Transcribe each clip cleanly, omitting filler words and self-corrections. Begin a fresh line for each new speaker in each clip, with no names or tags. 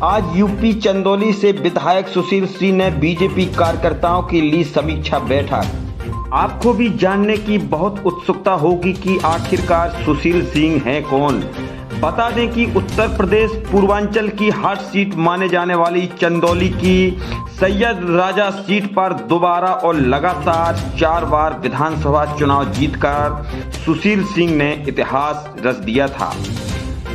आज यूपी चंदौली से विधायक सुशील सिंह ने बीजेपी कार्यकर्ताओं की ली समीक्षा बैठक। आपको भी जानने की बहुत उत्सुकता होगी कि आखिरकार सुशील सिंह हैं कौन। बता दें कि उत्तर प्रदेश पूर्वांचल की हॉट सीट माने जाने वाली चंदौली की सैयद राजा सीट पर दोबारा और लगातार 4 बार विधानसभा चुनाव जीतकर सुशील सिंह ने इतिहास रच दिया था।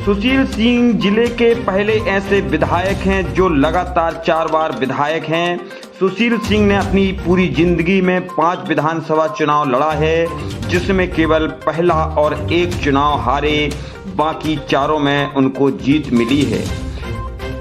सुशील सिंह जिले के पहले ऐसे विधायक हैं जो लगातार 4 बार विधायक हैं। सुशील सिंह ने अपनी पूरी जिंदगी में 5 विधानसभा चुनाव लड़ा है, जिसमें केवल पहला और एक चुनाव हारे, बाकी चारों में उनको जीत मिली है।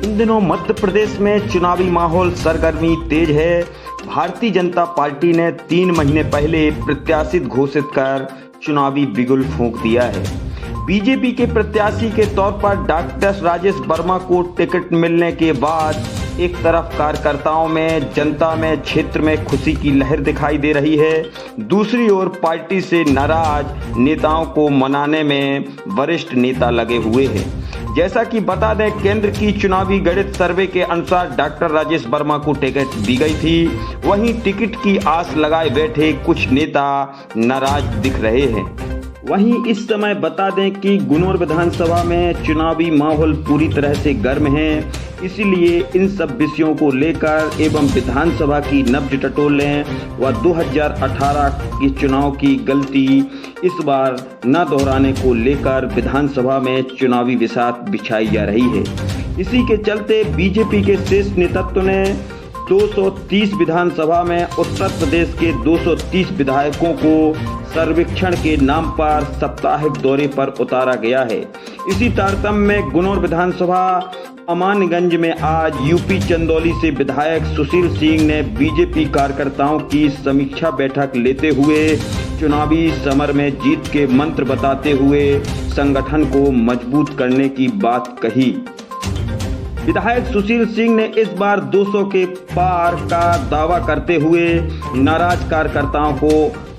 इन दिनों मध्य प्रदेश में चुनावी माहौल सरगर्मी तेज है। भारतीय जनता पार्टी ने 3 महीने पहले प्रत्याशी घोषित कर चुनावी बिगुल फूंक दिया है। बीजेपी के प्रत्याशी के तौर पर डॉक्टर राजेश वर्मा को टिकट मिलने के बाद एक तरफ कार्यकर्ताओं में, जनता में, क्षेत्र में खुशी की लहर दिखाई दे रही है। दूसरी ओर पार्टी से नाराज नेताओं को मनाने में वरिष्ठ नेता लगे हुए हैं। जैसा कि बता दें, केंद्र की चुनावी गणित सर्वे के अनुसार डॉक्टर राजेश वर्मा को टिकट दी गई थी। वहीं टिकट की आस लगाए बैठे कुछ नेता नाराज दिख रहे हैं। वहीं इस समय बता दें कि गुनौर विधानसभा में चुनावी माहौल पूरी तरह से गर्म है। इसीलिए इन सब विषयों को लेकर एवं विधानसभा की नब्ज टटोलें व 2018 के चुनाव की गलती इस बार न दोहराने को लेकर विधानसभा में चुनावी बिसात बिछाई जा रही है। इसी के चलते बीजेपी के शीर्ष नेतृत्व ने 230 विधानसभा में उत्तर प्रदेश के 230 विधायकों को सर्वेक्षण के नाम पर साप्ताहिक दौरे पर उतारा गया है। इसी तारतम्य में गुनौर विधानसभा अमानगंज में आज यूपी चंदौली से विधायक सुशील सिंह ने बीजेपी कार्यकर्ताओं की समीक्षा बैठक लेते हुए चुनावी समर में जीत के मंत्र बताते हुए संगठन को मजबूत करने की बात कही। विधायक सुशील सिंह ने इस बार 200 के पार का दावा करते हुए नाराज कार्यकर्ताओं को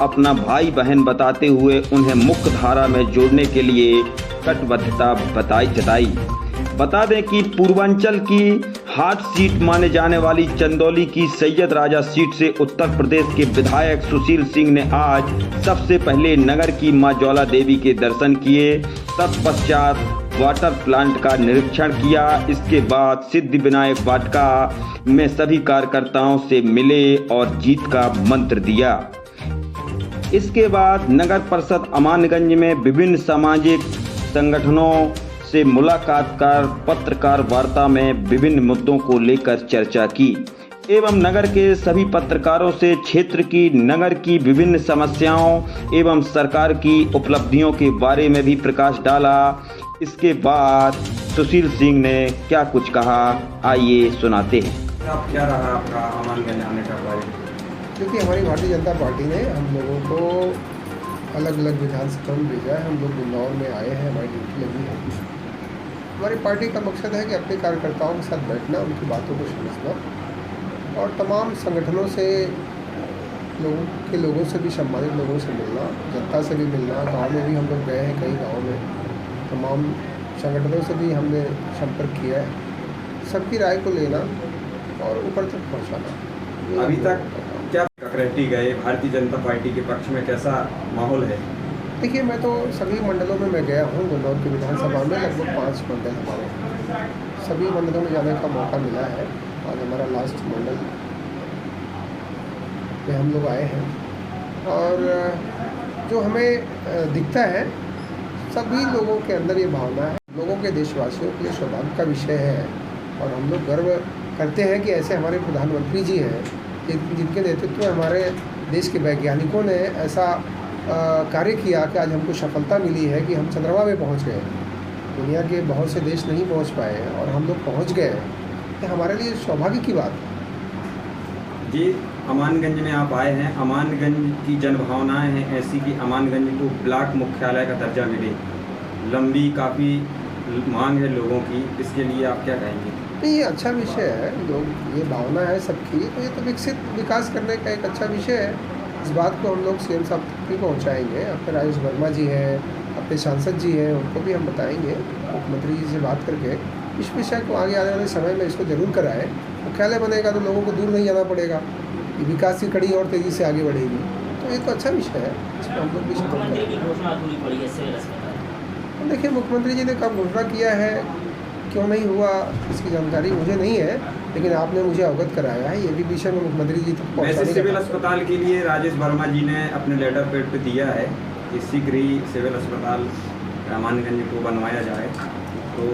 अपना भाई बहन बताते हुए उन्हें मुख्य धारा में जोड़ने के लिए कटिबद्धता जताई। बता दें कि पूर्वांचल की हॉट सीट माने जाने वाली चंदौली की सैयद राजा सीट से उत्तर प्रदेश के विधायक सुशील सिंह ने आज सबसे पहले नगर की मां ज्वाला देवी के दर्शन किए। तत्पश्चात वाटर प्लांट का निरीक्षण किया। इसके बाद सिद्धि विनायक वाटिका में सभी कार्यकर्ताओं से मिले और जीत का मंत्र दिया। इसके बाद नगर परिषद अमानगंज में विभिन्न सामाजिक संगठनों से मुलाकात कर पत्रकार वार्ता में विभिन्न मुद्दों को लेकर चर्चा की एवं नगर के सभी पत्रकारों से क्षेत्र की, नगर की विभिन्न समस्याओं एवं सरकार की उपलब्धियों के बारे में भी प्रकाश डाला। इसके बाद सुशील सिंह ने क्या कुछ कहा, आइए सुनाते हैं।
अब क्या रहा आपका अमानगंज आने का बारे?
क्योंकि हमारी भारतीय जनता पार्टी ने हम लोगों को अलग अलग विधानसभा में भेजा है। हम लोग गुनौर में आए हैं, हमारी ड्यूटी लगी है। हमारी पार्टी का मकसद है कि अपने कार्यकर्ताओं के साथ बैठना, उनकी बातों को समझना और तमाम संगठनों से, लोगों से भी, सम्मानित लोगों से मिलना, जनता से भी मिलना। गांव में भी हम लोग गए हैं, कई गाँव में तमाम संगठनों से भी हमने संपर्क किया है। सबकी राय को लेना और ऊपर तक पहुँचाना।
अभी तक क्या ककरेटी गए भारतीय जनता पार्टी के पक्ष में, कैसा माहौल है?
देखिए, मैं तो सभी मंडलों में मैं गया हूँ। गुनौर की विधानसभा में लगभग 5 मंडल हमारे, सभी मंडलों में जाने का मौका मिला है। आज हमारा लास्ट मंडल में हम लोग आए हैं और जो हमें दिखता है, सभी लोगों के अंदर ये भावना है। लोगों के, देशवासियों के लिए सौभाग्य का विषय है और हम लोग गर्व करते हैं कि ऐसे हमारे प्रधानमंत्री जी हैं जिनके नेतृत्व में हमारे देश के वैज्ञानिकों ने ऐसा कार्य किया कि आज हमको सफलता मिली है कि हम चंद्रमा में पहुंच गए। दुनिया के बहुत से देश नहीं पहुंच पाए और हम लोग पहुंच गए। ये हमारे लिए सौभाग्य की बात है।
जी, अमानगंज में आप आए हैं। अमानगंज की जनभावनाएं हैं ऐसी कि अमानगंज को ब्लॉक मुख्यालय का दर्जा मिले। लंबी काफ़ी मांग है लोगों की, इसके लिए आप क्या कहेंगे?
नहीं, ये अच्छा विषय है। लोग, ये भावना है सबकी, तो ये तो विकास करने का एक अच्छा विषय है। इस बात को हम लोग सीएम साहब तक भी पहुँचाएँगे। अपने राजेश वर्मा जी हैं, अपने सांसद जी हैं, उनको भी हम बताएंगे, मुख्यमंत्री जी से बात करके इस विषय को आगे आने वाले समय में इसको जरूर कराएं। मुख्यालय बनेगा तो लोगों को दूर नहीं जाना पड़ेगा, ये विकास की कड़ी और तेज़ी से आगे बढ़ेगी, तो ये तो अच्छा विषय है, इसमें हम लोग भी सपोर्ट
मुख्यमंत्री की
करेंगे।
घोषणा अधूरी पड़ी है सिविल अस्पताल।
देखिए, मुख्यमंत्री जी ने कब घोषणा किया है, क्यों नहीं हुआ, इसकी जानकारी मुझे नहीं है, लेकिन आपने मुझे अवगत कराया है, ये भी विषय में मुख्यमंत्री जी तक
वैसे
पहुँचाने
सिविल
का।
अस्पताल के लिए राजेश वर्मा जी ने अपने लेटर पैड पे दिया है कि शीघ्र ही सिविल अस्पताल अमानगंज को बनवाया जाए, तो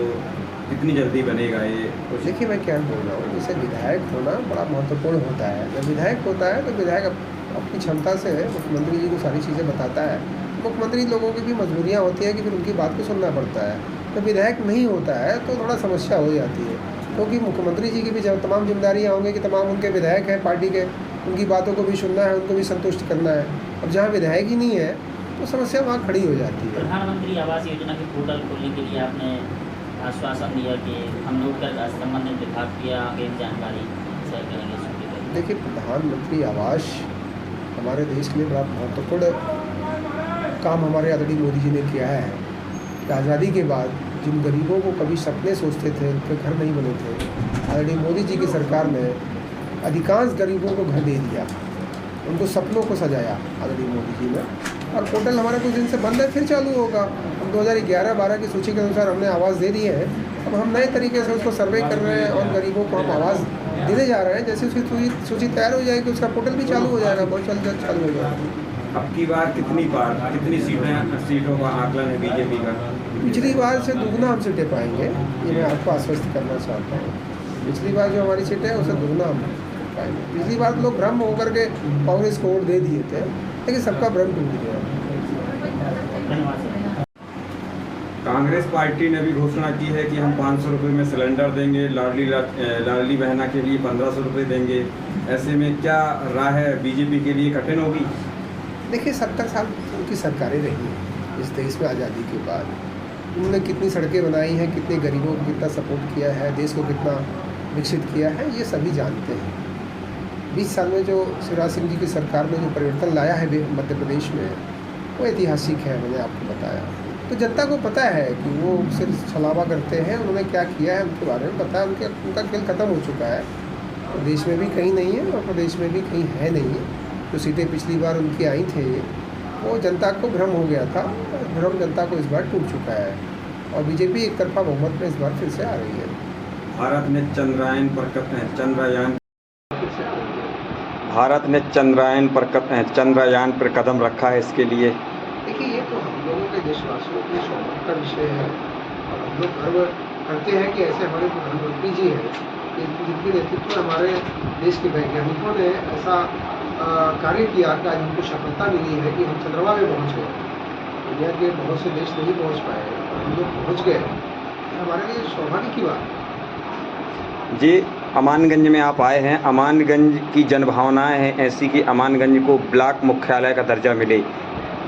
कितनी जल्दी बनेगा ये कुछ?
देखिए, मैं क्या बोल रहा हूँ, जैसे विधायक होना बड़ा महत्वपूर्ण होता है। जब विधायक होता है तो विधायक अपनी क्षमता से मुख्यमंत्री जी को सारी चीज़ें बताता है। मुख्यमंत्री लोगों की भी मजबूरियाँ होती है कि फिर उनकी बात को सुनना पड़ता है। तो विधायक नहीं होता है तो थोड़ा समस्या हो जाती है, क्योंकि मुख्यमंत्री जी की भी जब तमाम जिम्मेदारियाँ होंगी कि तमाम उनके विधायक हैं पार्टी के, उनकी बातों को भी सुनना है, उनको भी संतुष्ट करना है। अब जहाँ विधायक ही नहीं है तो समस्या वहाँ खड़ी हो जाती है।
प्रधानमंत्री आवास योजना के पोर्टल खोलने के लिए आपने आश्वासन दिया कि हम लोग कर संबंधित विभाग की आगे जानकारी शेयर करेंगे।
देखिए, प्रधानमंत्री आवास हमारे देश के लिए बड़ा महत्वपूर्ण काम हमारे आदरणीय मोदी जी ने किया है कि आज़ादी के बाद जिन गरीबों को कभी सपने सोचते थे, उनके घर नहीं बने थे, आदरणीय मोदी जी की सरकार ने अधिकांश गरीबों को घर दे दिया, उनको सपनों को सजाया आदरणीय मोदी जी ने। और पोर्टल हमारा कुछ दिन से बंद है, फिर चालू होगा। हम 2011-12 की सूची के अनुसार हमने आवाज़ दे दी है, अब हम नए तरीके से उसको सर्वे कर रहे हैं और गरीबों को हम आवाज़ देने जा रहे हैं। जैसे उसकी सूची तैयार हो जाएगी, उसका पोर्टल भी चालू हो जाएगा, बहुत जल्द चालू हो जाएगा।
अब की बार कितनी सीटों का आकलन है बीजेपी का?
पिछली बार से दुगना हम सीटें पाएंगे, ये मैं आपको आश्वस्त करना चाहता हूँ। पिछली बार जो हमारी सीटें हैं उससे दुगना हम पाएंगे। पिछली बार लोग भ्रम होकर के कांग्रेस को वोट दे दिए थे, लेकिन सबका भ्रम टूट गया।
कांग्रेस पार्टी ने भी घोषणा की है कि हम 500 रुपये में सिलेंडर देंगे, लाडली बहना के लिए 1500 रुपये देंगे। ऐसे में क्या राह है बीजेपी के लिए कठिन होगी?
देखिए, 70 साल उनकी सरकारें रही इस देश में आज़ादी के बाद। उन्होंने कितनी सड़कें बनाई हैं, कितने गरीबों को कितना सपोर्ट किया है, देश को कितना विकसित किया है, ये सभी जानते हैं। 20 साल में जो शिवराज सिंह जी की सरकार ने जो परिवर्तन लाया है मध्य प्रदेश में, वो ऐतिहासिक है, मैंने आपको बताया। तो जनता को पता है कि वो सिर्फ छलावा करते हैं, उन्होंने क्या किया है उनके बारे में पता है, उनका खेल खत्म हो चुका है। प्रदेश में भी कहीं नहीं है और प्रदेश में भी कहीं है नहीं। जो सीटें पिछली बार उनकी आई थी वो जनता को भ्रम हो गया था, भ्रम जनता को इस बार टूट चुका है और बीजेपी एक तरफा बहुमत में इस बार फिर से आ रही है।
भारत ने चंद्रयान पर कदम रखा है, इसके लिए
देखिए, ये तो हम लोगों के देशवासियों के सौभाग्य का विषय है और हम लोग गर्व करते हैं कि ऐसे हमारे प्रधानमंत्री जी हैं कि जिनके नेतृत्व में हमारे देश के वैज्ञानिकों ने ऐसा कार्य किया कि आज हमको सफलता मिली है कि हम चंद्रमा में पहुँच गए। दुनिया के बहुत से देश नहीं पहुँच पाए और हम लोग पहुँच गए, हमारे लिए सौभाग्य की बात है।
जी, अमानगंज में आप आए हैं। अमानगंज की जनभावनाएं हैं ऐसी कि अमानगंज को ब्लॉक मुख्यालय का दर्जा मिले,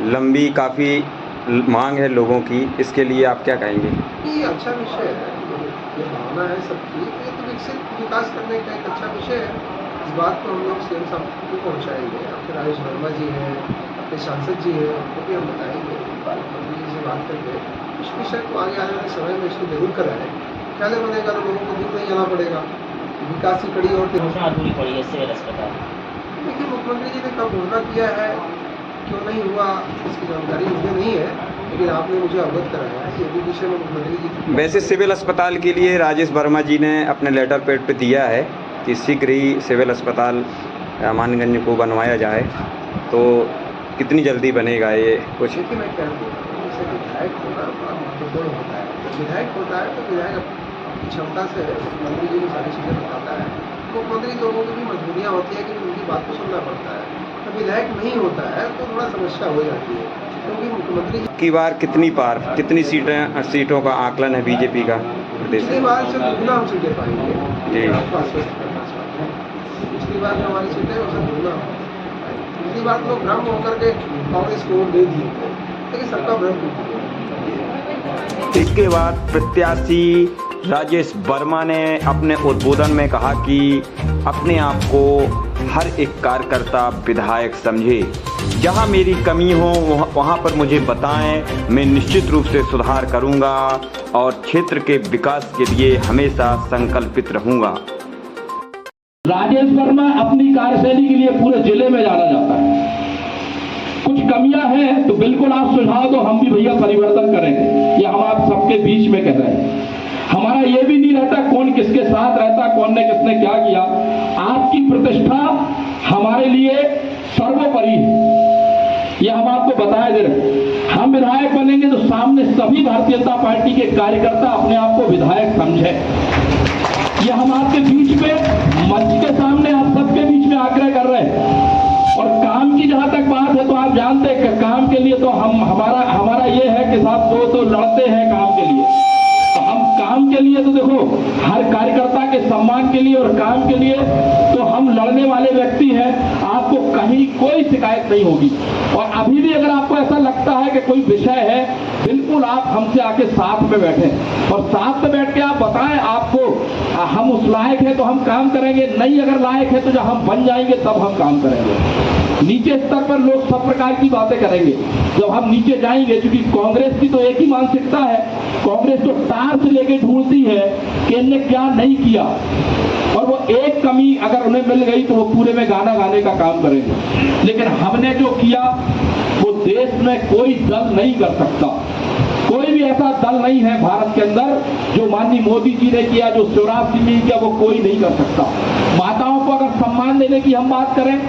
लंबी काफ़ी मांग है लोगों की, इसके लिए आप क्या कहेंगे?
ये अच्छा विषय है, ये भावना है सबकी, ये तो विकसित विकास करने का एक अच्छा विषय है। इस बात को हम लोग सीएम साहब को पहुँचाएंगे। आपके राजेश वर्मा जी हैं, आपके सांसद जी हैं, उनको भी हम बताएंगे, मुख्यमंत्री जी से बात करके इस विषय को आगे आने वाले समय में इसको जरूर कराएं। मुख्यालय बनेगा तो लोगों को दूर नहीं जाना पड़ेगा, विकास की कड़ी और
घोषणा अधूरी पड़ी है सिविल अस्पताल।
देखिए, मुख्यमंत्री जी ने कब घोषणा किया है, क्यों नहीं हुआ, इसकी जानकारी मुझे नहीं है, लेकिन आपने मुझे अवगत कराया है, ये भी विषय में मुख्यमंत्री जी।
वैसे सिविल अस्पताल के लिए राजेश वर्मा जी ने अपने लेटर पैड पे दिया है कि शीघ्र ही सिविल अस्पताल अमानगंज को बनवाया जाए, तो कितनी जल्दी बनेगा ये कुछ?
देखिए, मैं क्या बोल रहा हूँ, जैसे विधायक होना बड़ा महत्वपूर्ण होता है। जब विधायक होता है तो विधायक अपनी क्षमता से मुख्यमंत्री जी को सारी चीज़ें बताता है। मुख्यमंत्री लोगों की भी मजबूरियाँ होती है कि उनकी बात को सुनना पड़ता है। तो विधायक नहीं होता है तो थोड़ा समस्या हो जाती है, क्योंकि मुख्यमंत्री
की बार कितनी सीटों का आकलन है बीजेपी का प्रदेश
पिछली
में?
बार से दुगना हम सीटें पाएंगे,
जी।
आपको आश्वस्त करना चाहते हैं। पिछली बार जो हमारी सीटें हैं उससे दुगना हम पाएंगे। पिछली बार लोग भ्रम होकर के कांग्रेस को वोट दे दिए थे, लेकिन सबका भ्रम टूट गया।
इसके बाद प्रत्याशी राजेश वर्मा ने अपने उद्बोधन में कहा कि अपने आप को हर एक कार्यकर्ता विधायक समझे। जहां मेरी कमी हो वहां पर मुझे बताएं, मैं निश्चित रूप से सुधार करूंगा और क्षेत्र के विकास के लिए हमेशा संकल्पित रहूंगा।
राजेश वर्मा अपनी कार्यशैली के लिए पूरे जिले में जाना जाता है। कुछ कमियां हैं तो बिल्कुल आप सुझाव दो, हम भी भैया परिवर्तन करेंगे, ये हम आप सबके बीच में कह रहे हैं। हमारा ये भी नहीं रहता कौन किसके साथ रहता, कौन ने किसने क्या किया। आपकी प्रतिष्ठा हमारे लिए सर्वोपरि है, ये हम आपको बताए दे रहे हैं। हम विधायक बनेंगे तो सामने सभी भारतीय जनता पार्टी के कार्यकर्ता अपने आप को विधायक समझे। ये हम आपके बीच में मंच के सामने आप सबके बीच में आग्रह कर रहे हैं। और काम की जहां तक बात है तो आप जानते हैं कि काम के लिए तो हमारा ये है कि साहब तो लड़ते हैं काम के लिए। तो हम काम के लिए तो देखो हर कार्यकर्ता के सम्मान के लिए और काम के लिए तो हम लड़ने वाले व्यक्ति हैं। आपको कहीं कोई शिकायत नहीं होगी। और अभी भी अगर आपको ऐसा लगता है कि कोई विषय है, बिल्कुल आप हमसे आके साथ में बैठें और साथ में बैठ के आप बताएं आपको हम उस लायक है तो हम काम करेंगे, नहीं अगर लायक है तो जब हम बन जाएंगे तब हम काम करेंगे। नीचे स्तर पर लोग सब प्रकार की बातें करेंगे, जब हम नीचे जाएंगे, क्योंकि कांग्रेस की तो एक ही मानसिकता है, कांग्रेस तो तार से लेके ढूंढती है कि इनने क्या नहीं किया और वो एक कमी अगर उन्हें मिल गई तो वो पूरे में गाना गाने का काम करेंगे। लेकिन हमने जो किया वो देश में कोई दल नहीं कर सकता। कोई भी ऐसा दल नहीं है भारत के अंदर जो माननीय मोदी जी ने किया, जो शिवराज सिंह ने किया, वो कोई नहीं कर सकता। माताओं को अगर सम्मान देने की हम बात करें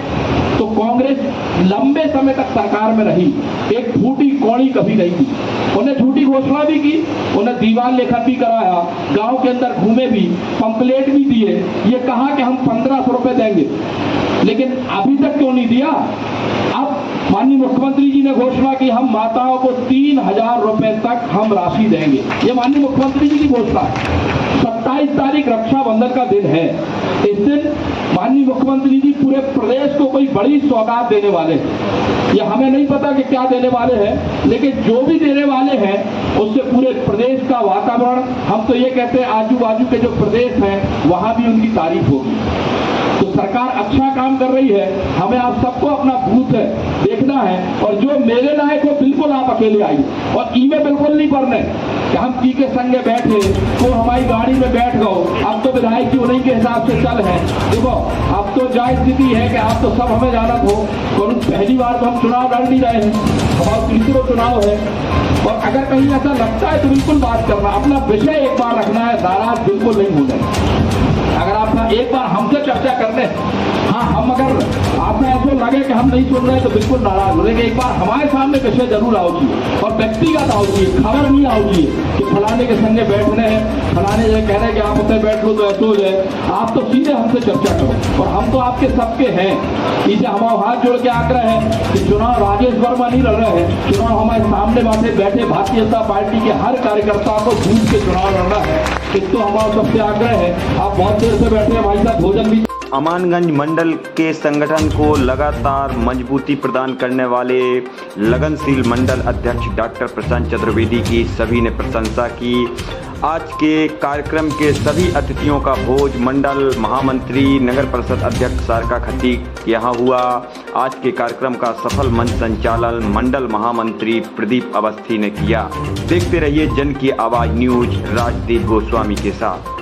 तो कांग्रेस लंबे समय तक सरकार में रही, एक फूटी कौड़ी कभी नहीं की। उन्हें झूठी घोषणा भी की, उन्हें दीवार लेखन भी कराया, गांव के अंदर घूमे भी, पंपलेट भी दिए, ये कहा कि हम 1500 रुपए देंगे, लेकिन अभी तक क्यों नहीं दिया। अब माननीय मुख्यमंत्री जी ने घोषणा की हम माताओं को 3000 रुपए तक हम राशि देंगे, ये माननीय मुख्यमंत्री जी की घोषणा है। 27 तारीख रक्षाबंधन का दिन है, इस दिन माननीय मुख्यमंत्री जी पूरे प्रदेश को कोई बड़ी सौगात देने वाले हैं। ये हमें नहीं पता कि क्या देने वाले हैं, लेकिन जो भी देने वाले हैं उससे पूरे प्रदेश का वातावरण, हम तो ये कहते हैं आजू बाजू के जो प्रदेश हैं वहां भी उनकी तारीफ होगी। तो सरकार अच्छा काम कर रही है, हमें आप सबको अपना बूथ है देखना है और जो मेरे लायक हो बिल्कुल आप अकेले आइए और ईमेल बिल्कुल नहीं पढ़ने कि हम की के संगे बैठे तो हमारी गाड़ी में बैठ गए, अब तो विधायक जी उन्हीं के हिसाब से चल है। देखो अब तो जायज स्थिति है कि आप तो सब हमें जानत हो, पहली बार तो हम चुनाव लड़ नहीं रहे हैं, हमारा तीसरा चुनाव है। और अगर कहीं ऐसा लगता है तो बिल्कुल बात करना, अपना विषय एक बार रखना है, नाराज बिल्कुल नहीं होना। अगर आप एक बार हमसे चर्चा कर ले, हाँ हम अगर आपने ऐसा लगे कि हम नहीं सुन रहे तो बिल्कुल नाराज हो, लेकिन एक बार हमारे सामने विषय जरूर आओ चाहिए और व्यक्तिगत आओ चाहिए, खबर नहीं आओ चाहिए कि फलाने के संगे बैठने हैं, फलाने जो कह रहे हैं कि आप उसे बैठ लो तो ऐसा हो जाए। आप तो सीधे हमसे चर्चा करो और हम तो आपके सबके हैं। इसे हमारा हाथ जोड़ के आग्रह है कि चुनाव राजेश वर्मा नहीं लड़ रहे हैं, चुनाव हमारे सामने बैठे भारतीय जनता पार्टी के हर कार्यकर्ता को जूझ के चुनाव लड़ना है। एक तो हमारा सबसे आग्रह है, आप बहुत देर से बैठे हैं, भाई साहब भोजन भी।
अमानगंज मंडल के संगठन को लगातार मजबूती प्रदान करने वाले लगनशील मंडल अध्यक्ष डॉक्टर प्रशांत चतुर्वेदी की सभी ने प्रशंसा की। आज के कार्यक्रम के सभी अतिथियों का भोज मंडल महामंत्री नगर परिषद अध्यक्ष सारका खतीक यहाँ हुआ। आज के कार्यक्रम का सफल मंच संचालन मंडल महामंत्री प्रदीप अवस्थी ने किया। देखते रहिए जन की आवाज न्यूज राजदीप गोस्वामी के साथ।